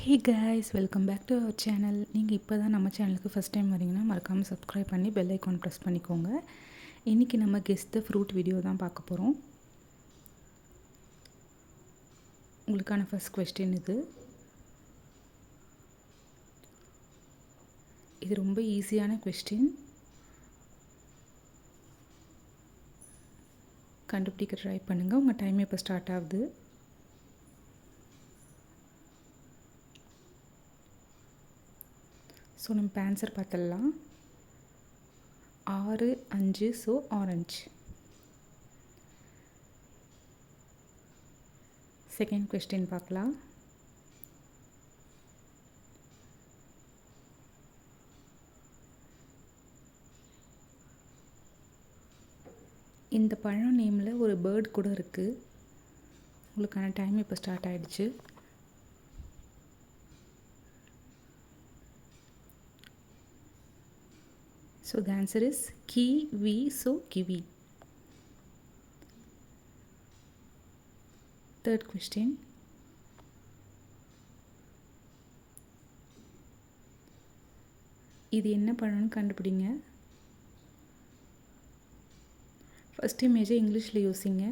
Hey guys, welcome back to our channel. நீங்கள் இப்போ தான் நம்ம சேனலுக்கு ஃபஸ்ட் டைம் வரீங்கன்னா மறக்காமல் சப்ஸ்கிரைப் பண்ணி பெல் ஐக்கான் ப்ரெஸ் பண்ணிக்கோங்க. இன்றைக்கி நம்ம கெஸ் த ஃப்ரூட் வீடியோ தான் பார்க்க போகிறோம். உங்களுக்கான ஃபஸ்ட் கொஸ்டின் இது ரொம்ப ஈஸியான கொஸ்டின். கண்டுபிடிக்க ட்ரை பண்ணுங்கள். உங்கள் டைம் இப்போ ஸ்டார்ட் ஆகுது. ஸோ நம்ம ஆன்சர் பார்த்துடலாம். 6, 5 ஸோ ஆரஞ்சு. செகண்ட் கொஸ்டின் பார்க்கலாம். இந்த பழம் நேமில் ஒரு பேர்ட் கூட இருக்குது. உங்களுக்கான டைம் இப்போ ஸ்டார்ட் ஆகிடுச்சு. So the answer is kiwi, so kiwi. Third question. இது என்ன பழம்னு கண்டுபிடிங்க. ஃபர்ஸ்ட் இமேஜை இங்கிலீஷில் யோசிங்க.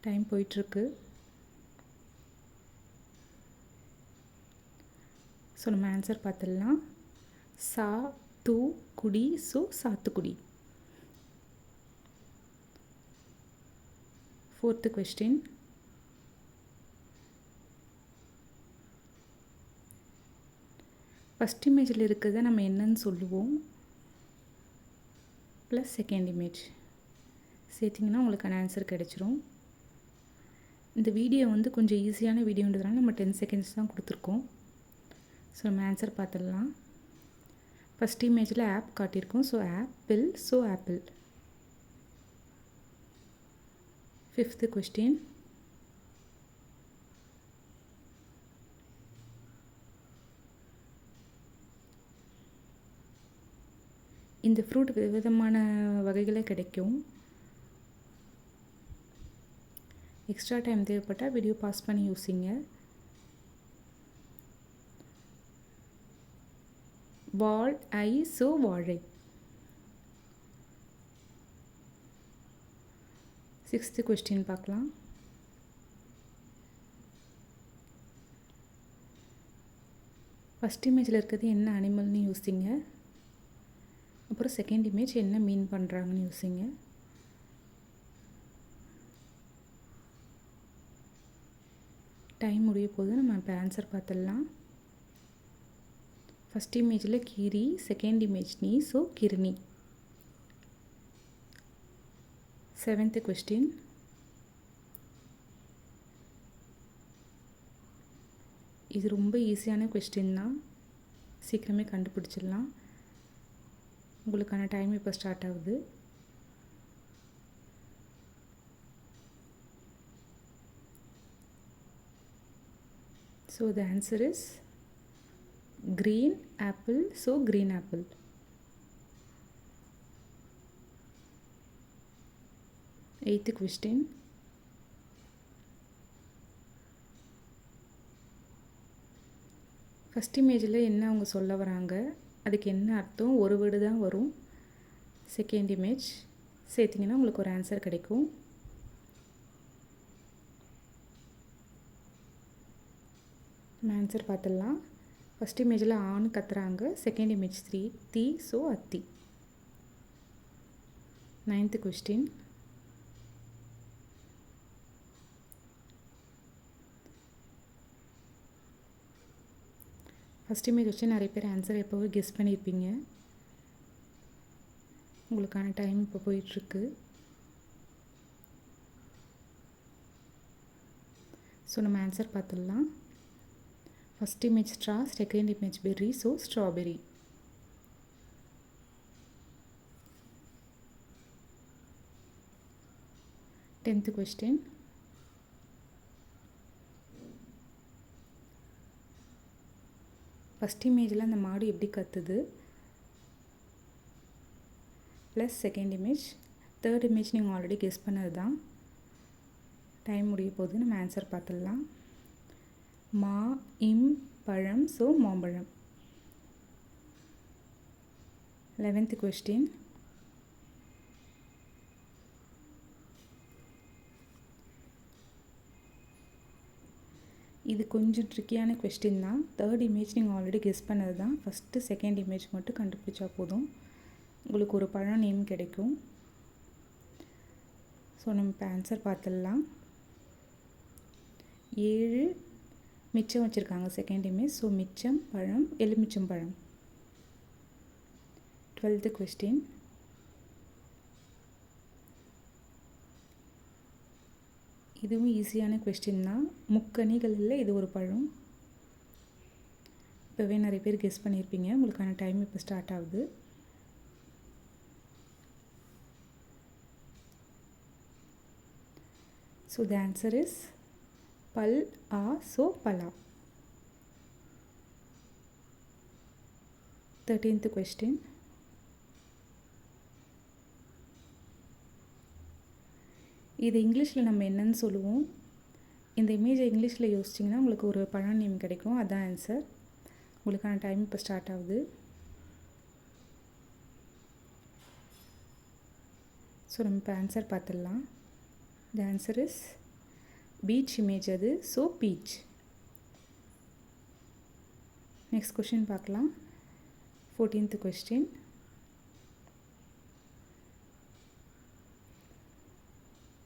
டைம் போயிட்டுருக்கு. ஸோ நம்ம ஆன்சர் பார்த்துடலாம். சாத்துக்குடி, ஸோ சாத்துக்குடி. Fourth question. ஃபஸ்ட் இமேஜில் இருக்கிறத நம்ம என்னன்னு சொல்லுவோம், ப்ளஸ் செகண்ட் இமேஜ் சேர்த்திங்கன்னா உங்களுக்கான ஆன்சர் கிடச்சிரும். இந்த வீடியோ கொஞ்சம் ஈஸியான வீடியோன்றதுனால நம்ம 10 செகண்ட்ஸ் தான் கொடுத்துருக்கோம். ஸோ நம்ம ஆன்சர் பார்த்துடலாம். ஃபஸ்ட் இமேஜில் ஆப் காட்டியிருக்கோம். So apple, so apple. Fifth question. இந்த ஃப்ரூட் விதமான வகைகளை கிடைக்கும். எக்ஸ்ட்ரா டைம் தேவைப்பட்டால் வீடியோ பாஸ் பண்ணி யோசிங்க. வாழை, ஸோ வாழை. சிக்ஸ்த்து கொஸ்டின் பார்க்கலாம். ஃபஸ்ட் இமேஜில் இருக்கிறது என்ன அனிமல்னு யோசிங்க. அப்புறம் செகண்ட் இமேஜ் என்ன மீன் பண்ணுறாங்கன்னு யோசிங்க. டைம் முடிய போது நம்ம இப்போ ஆன்சர் பார்த்துடலாம். ஃபஸ்ட் இமேஜில் கீரி, செகண்ட் இமேஜ் நீ, ஸோ கிருணி. Seventh question. இது ரொம்ப ஈஸியான கொஸ்டின் தான், சீக்கிரமே கண்டுபிடிச்சிடலாம். உங்களுக்கான டைம் இப்போ ஸ்டார்ட் ஆகுது. So the answer is green apple, so green apple. Eighth question. First இமேஜில் என்ன அவங்க சொல்ல வராங்க, அதுக்கு என்ன அர்த்தம், ஒரு வேர்டு தான் வரும். செகண்ட் இமேஜ் சேர்த்திங்கன்னா உங்களுக்கு ஒரு ஆன்சர் கிடைக்கும். நம்ம ஆன்சர் பார்த்துடலாம். ஃபஸ்ட் இமேஜில் ஆண் கத்துறாங்க, செகண்ட் இமேஜ் தீ, ஸோ அத்தி. Ninth question. ஃபஸ்ட் இமேஜ் வச்சு நிறைய பேர் ஆன்சர் எப்போவே கெஸ் பண்ணியிருப்பீங்க. உங்களுக்கான டைம் இப்போ போயிட்டுருக்கு. ஸோ நம்ம ஆன்சர் பார்த்துடலாம். First image straw, second image berry, so strawberry. Tenth question. First இமேஜில் அந்த மாடு எப்படி கத்துது, plus second image. Third image நீங்கள் ஆல்ரெடி கெஸ் பண்ணது தான். டைம் முடிய போது நம்ம ஆன்சர் பார்த்துடலாம். மா இம் பழம், ஸோ மாம்பழம். 11th question. இது கொஞ்சம் ட்ரிக்கியான கொஸ்டின் தான். தேர்ட் இமேஜ் நீங்கள் ஆல்ரெடி கெஸ் பண்ணது தான். ஃபஸ்ட்டு செகண்ட் இமேஜ் மட்டும் கண்டுபிடிச்சா போதும், உங்களுக்கு ஒரு பழம் நேம் கிடைக்கும். ஸோ நம்ம இப்போ ஆன்சர் பார்த்துடலாம். 7 மிச்சம் வச்சுருக்காங்க செகண்ட் இமேஜ். ஸோ மிச்சம் பழம், எலுமிச்சம் பழம். 12th question. இதுவும் ஈஸியான கொஸ்டின் தான். முக்கணிகளில் இது ஒரு பழம். இப்போவே நிறைய பேர் கெஸ் பண்ணியிருப்பீங்க. உங்களுக்கான டைம் இப்போ ஸ்டார்ட் ஆகுது. ஸோ த ஆன்சர் இஸ் பல் ஆ, ஸோ பலா. 13th question. இது இங்கிலீஷில் நம்ம என்னன்னு சொல்லுவோம். இந்த இமேஜை இங்கிலீஷில் யோசிச்சிங்கன்னா உங்களுக்கு ஒரு பழம் நேம் கிடைக்கும். அதுதான் ஆன்சர். உங்களுக்கான டைம் இப்போ ஸ்டார்ட் ஆகுது. ஸோ நம்ம இப்போ ஆன்சர் பார்த்துடலாம். The answer is peach image அது. So peach. நெக்ஸ்ட் கொஷின் பார்க்கலாம். 14th question.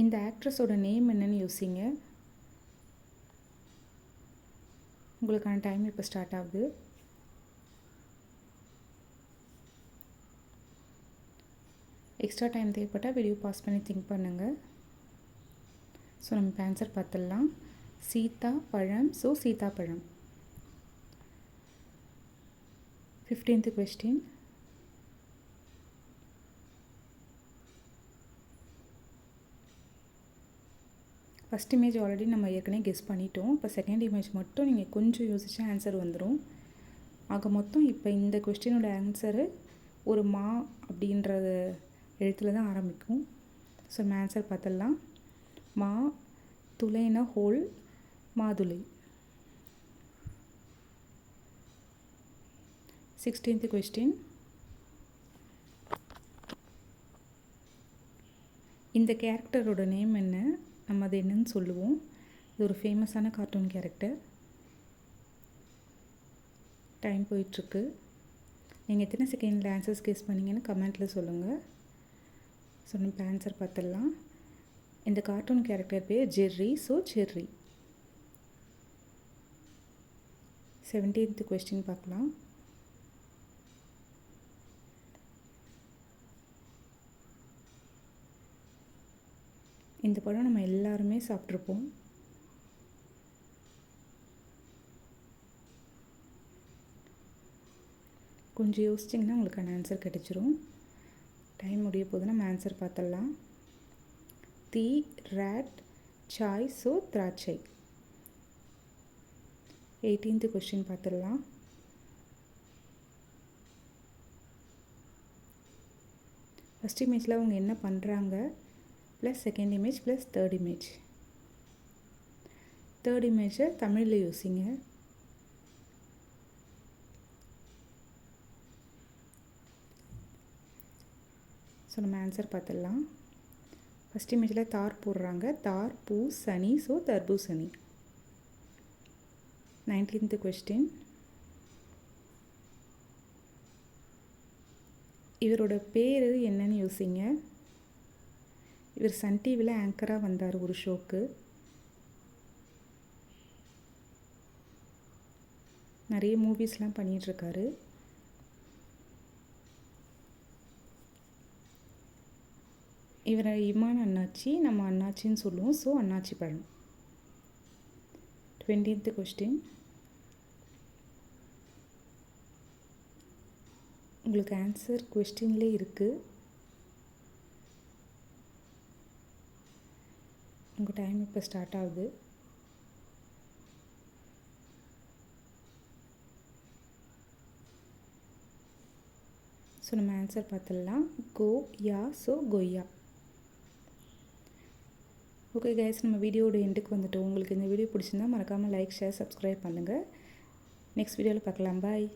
இந்த ஆக்ட்ரஸோட நேம் என்னன்னு யோசிங்க. உங்களுக்கான டைம் இப்போ ஸ்டார்ட் ஆகுது. எக்ஸ்ட்ரா டைம் தேவைப்பட்டால் வீடியோ பாஸ் பண்ணி திங்க் பண்ணுங்கள். ஸோ நம்ம இப்போ ஆன்சர் பார்த்துடலாம். சீதா பழம், ஸோ சீதா பழம். 15th question. First image already நம்ம ஏற்கனவே கெஸ் பண்ணிட்டோம். இப்போ செகண்ட் இமேஜ் மட்டும் நீங்கள் கொஞ்சம் யோசிச்சா ஆன்சர் வந்துடும். ஆக மொத்தம் இப்போ இந்த கொஸ்டினோட ஆன்சரு ஒரு மா அப்படின்ற எழுத்தில் தான் ஆரம்பிக்கும். ஸோ நம்ம ஆன்சர் பார்த்துடலாம். மா துளைன ஹோல், மாதுளை. 16th question. இந்த கேரக்டரோட நேம் என்ன, நம்ம அது என்னன்னு சொல்லுவோம். இது ஒரு ஃபேமஸான கார்ட்டூன் கேரக்டர். டைம் போயிட்டுருக்கு. நீங்கள் எத்தனை செகண்டில் ஆன்சர்ஸ் கெஸ் பண்ணிங்கன்னு கமெண்ட்டில் சொல்லுங்கள். ஸோ நம்ம ஆன்சர் பார்த்துடலாம். இந்த கார்ட்டூன் கேரக்டர் பேர் Jerry, so cherry. 17th question பார்க்கலாம். இந்த பழம் நம்ம எல்லாருமே சாப்பிட்ருப்போம். கொஞ்சம் யோசிச்சிங்கன்னா உங்களுக்கான ஆன்சர் கிடைச்சிரும். டைம் முடிய போது நம்ம ஆன்சர் பார்த்துடலாம். தீ, ரேட், சாய், ஸோ திராட்சை. 18th question பார்த்துடலாம். ஃபஸ்ட் இமேஜில் அவங்க என்ன பண்ணுறாங்க, plus second image plus third image. Third இமேஜை தமிழில் யோசிங்க. ஸோ நம்ம ஆன்சர் பார்த்துடலாம். ஃபஸ்ட் இமேஜில் தார் போடுறாங்க. தார், பூ, சனி, ஸோ தர்பூசணி. 19th question. இவரோட பேர் என்னன்னு யோசிங்க. இவர் சன் டிவியில் ஆங்கராக வந்தார் ஒரு ஷோக்கு. நிறைய மூவிஸ்லாம் பண்ணிகிட்ருக்காரு. இவரை இமான் அண்ணாச்சி, நம்ம அண்ணாச்சின்னு சொல்லுவோம். ஸோ அண்ணாச்சி பழம். 20th question. உங்களுக்கு ஆன்சர் கொஸ்டின்லேயே இருக்குது. உங்கள் டைம் இப்போ ஸ்டார்ட் ஆகுது. ஸோ நம்ம ஆன்சர் பார்த்துடலாம். கோ, யா, ஸோ கொய்யா. ஓகே கைஸ், நம்ம வீடியோட எண்டுக்கு வந்துட்டோம். உங்களுக்கு இந்த வீடியோ பிடிச்சிருந்தா மறக்காமல் லைக், ஷேர், சப்ஸ்கிரைப் பண்ணுங்கள். நெக்ஸ்ட் வீடியோவில் பார்க்கலாம். பாய்.